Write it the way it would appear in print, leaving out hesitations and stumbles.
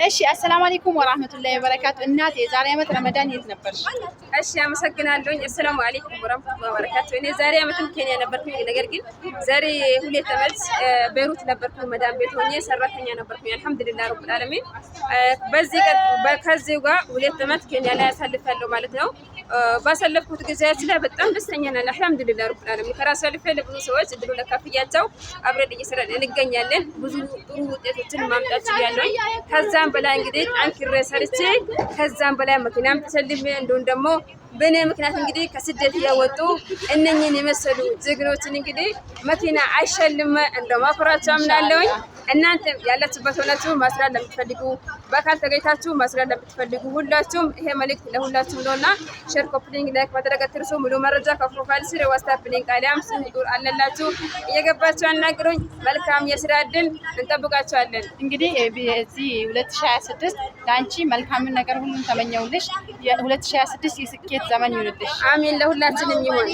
እሺ አሰላሙ አለይኩም ወራህመቱላሂ ወበረካቱ። እናቴ የዛሬ ዓመት ረመዳን የት ነበርሽ? እሺ አመሰግናለሁ። አሰላሙ አለይኩም ወራህመቱላሂ ወበረካቱ። እኔ ዛሬ ዓመትም ኬንያ ነበርኩኝ። ነገር ግን ዛሬ ሁለት ዓመት ቤይሩት ነበርኩኝ። መዳም ቤት ሆኜ ሰራተኛ ነበርኩኝ። አልሐምዱሊላህ ረብል ዓለሚን። ከዚህ ጋር ሁለት ዓመት ኬንያ ላይ አሳልፋለሁ ማለት ነው። ባሳለፍኩት ጊዜያት ላይ በጣም ደስተኛ ነኝ። አልሐምዱሊላህ ረብል ዓለሚን። ከራስ አልፌ ለብዙ ሰዎች እድሉ ለካፍያቸው አብረን እየሰራን እንገኛለን። ብዙ ጥሩ ውጤቶችን ማምጣት ችያለሁ። ከዛም በላይ እንግዲህ ጠንክሬ ሰርቼ ከዛም በላይ መኪናም ተሰልሜ እንደውም ደግሞ በእኔ ምክንያት እንግዲህ ከስደት እያወጡ እነኝን የመሰሉ ጀግኖችን እንግዲህ መኪና አይሸልም እንደማኩራቸው አምናለሁኝ። እናንተም ያላችሁበት ሆናችሁ ማስራት ለምትፈልጉ በአካል ተገኝታችሁ ማስራት ለምትፈልጉ ሁላችሁም ይሄ መልእክት ለሁላችሁም ነውና ሼር፣ ኮፒ፣ ላይክ ማድረግ አትርሱ። ሙሉ መረጃ ከፕሮፋይል ስር ዋትስአፕ ሊንክ አሊያም ስልክ ቁጥር አለላችሁ። እየገባችሁ አናግሩኝ። መልካም የስራ እድል እንጠብቃችኋለን። እንግዲህ በዚህ 2026 ለአንቺ መልካምን ነገር ሁሉን ተመኘውልሽ። የ2026 የስኬት ዘመን ይሁንልሽ። አሜን። ለሁላችንም ይሁን።